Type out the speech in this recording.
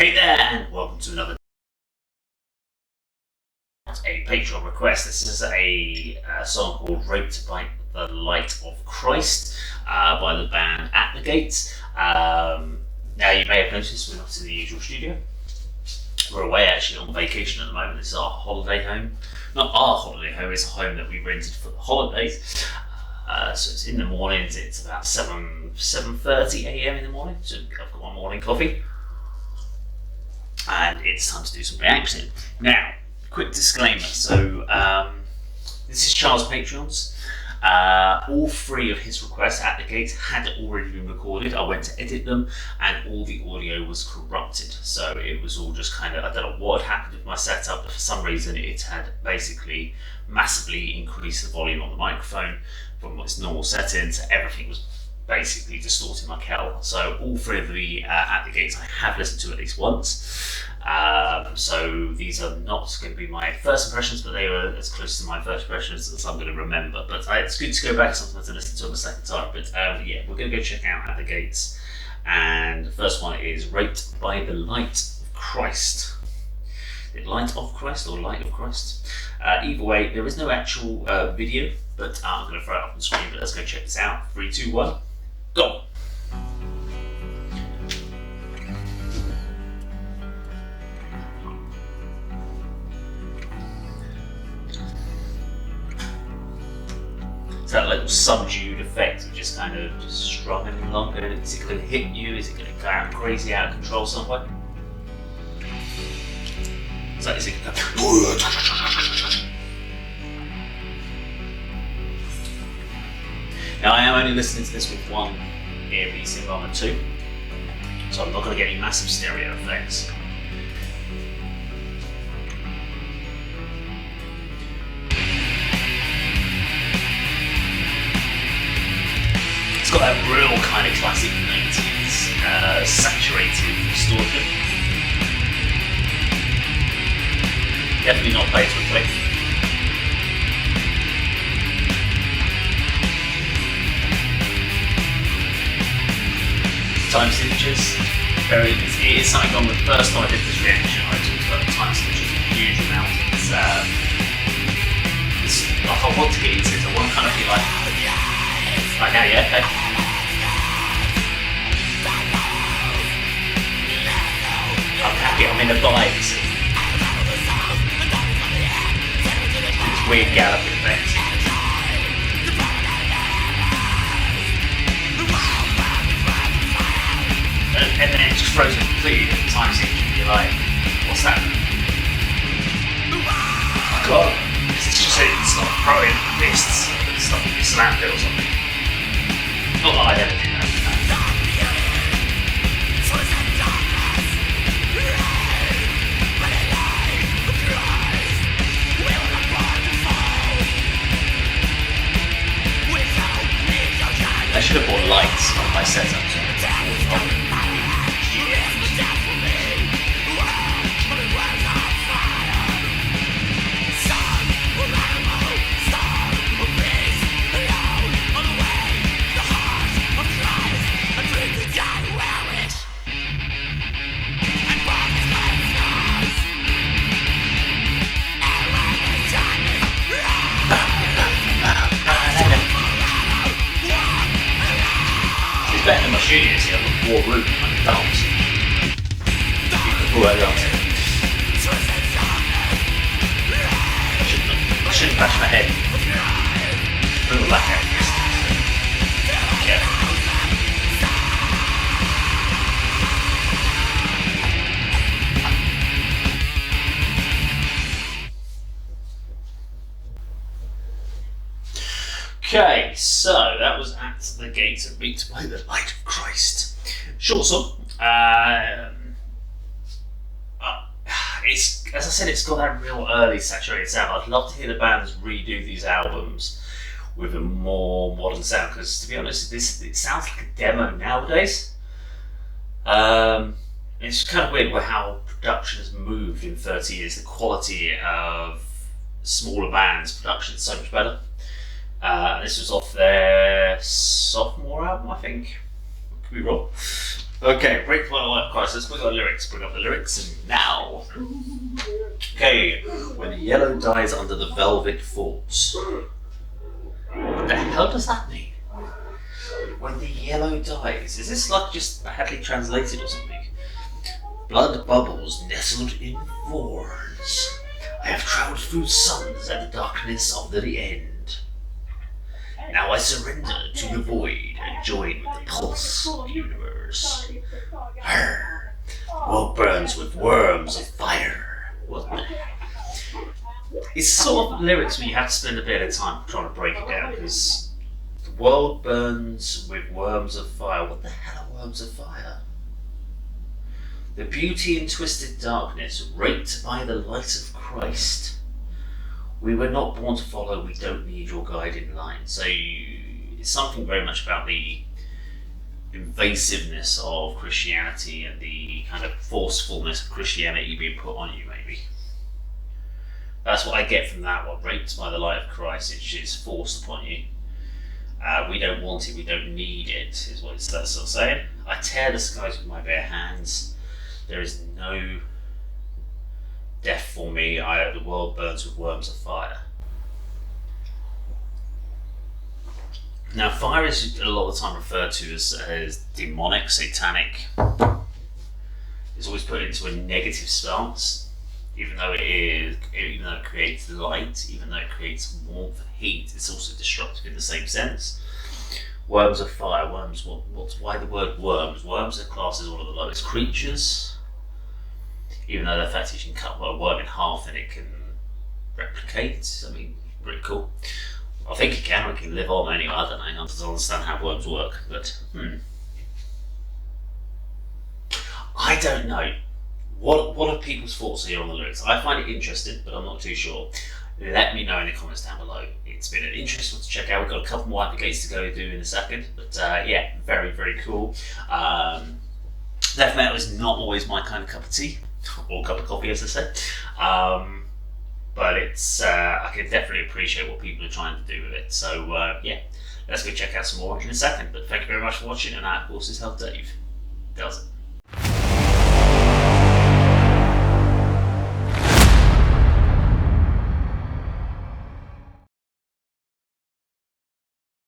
Hey there, and welcome to another Patreon request. This is a song called Raped by the Light of Christ by the band At the Gate. Now, you may have noticed we're not in the usual studio. We're away actually on vacation at the moment. This is our holiday home. Not our holiday home, it's a home that we rented for the holidays. So it's in the mornings, it's about 7:30 a.m. in the morning. So I've got my morning coffee. And it's time to do some reaction. Now, quick disclaimer. So, this is Charles' Patreons. All three of his requests at the gate had already been recorded. I went to edit them, and all the audio was corrupted. So it was all just kind of, I don't know what had happened with my setup, but for some reason it had basically massively increased the volume on the microphone from its normal settings. Everything was basically distorting my kettle. So all three of the At the Gates I have listened to at least once. So these are not going to be my first impressions, but they were as close to my first impressions as I'm going to remember. But it's good to go back sometimes to listen to them a second time. But yeah, we're going to go check out At the Gates. And the first one is Raped by the Light of Christ. Is it Light of Christ or Light of Christ? Either way, there is no actual video, but I'm going to throw it up on the screen. But let's go check this out. 3, 2, 1, go! It's that little subdued effect of just kind of just strumming along. Is it going to hit you? Is it going to go out crazy, out of control somewhere? Is it going to go... Now, I am only listening to this with one earpiece in rather than two, so I'm not going to get any massive stereo effects. It's got that real kind of classic 90s saturated distortion. Definitely not pay to play. Time signatures, it is something on the first time I did this reaction, I talked about the time signatures a huge amount. It's like I want to get into it, I want to kind of be like now, yeah, okay. I'm happy, I'm in the vibe, you see. This weird galloping effect. And then it just throws it completely at the time signature and you're like, what's that? God, it's just it's like throwing fists and stuff if you slam it or something. Not that I'd ever do that. I should have bought lights on my setup. It's better than my studio, see, I've got 4 rooms and I can dance. You can pull that dance. I shouldn't bash my head. Put my back out. Yeah. Okay, so that was At the Gates of Raped by the Light of Christ. Short song. It's, as I said, it's got that real early saturated sound. I'd love to hear the bands redo these albums with a more modern sound, because to be honest, it sounds like a demo nowadays. It's kind of weird how production has moved in 30 years. The quality of smaller bands' production is so much better. This was off their sophomore album, I think. Could be wrong. Okay, break for my life crisis. Bring up the lyrics. Bring up the lyrics. And now. Okay, when the yellow dies under the velvet falls. What the hell does that mean? When the yellow dies. Is this like just badly translated or something? Blood bubbles nestled in thorns. I have travelled through suns and the darkness of the end. Now I surrender to the void and join with the pulse of the universe. Her world burns with worms of fire. What the heck? It's sort of lyrics where you have to spend a bit of time trying to break it down, because the world burns with worms of fire. What the hell are worms of fire? The beauty in twisted darkness, raped by the light of Christ. We were not born to follow, we don't need your guiding line. So it's something very much about the invasiveness of Christianity and the kind of forcefulness of Christianity being put on you, maybe. That's what I get from that one. Raped by the light of Christ, it's forced upon you. We don't want it, we don't need it, is what it's that sort of saying. I tear the skies with my bare hands. There is no death for me. The world burns with worms of fire. Now, fire is a lot of the time referred to as demonic, satanic. It's always put into a negative stance, even though it creates light, even though it creates warmth and heat. It's also destructive in the same sense. Worms of fire. Worms. Why the word worms? Worms are classed as one of the lowest creatures. Even though the fact is you can cut a worm in half and it can replicate. I mean, pretty cool. I think it can. It can live on anyway. I don't know. I don't understand how worms work, but I don't know. What are people's thoughts here on the lyrics? I find it interesting, but I'm not too sure. Let me know in the comments down below. It's been an interesting one to check out. We've got a couple more gates to go do in a second, but yeah, very, very cool. Death metal is not always my kind of cup of tea, or cup of coffee, as I say. But it's I can definitely appreciate what people are trying to do with it. So yeah, let's go check out some more in a second. But thank you very much for watching, and that, of course, is how Dave does it.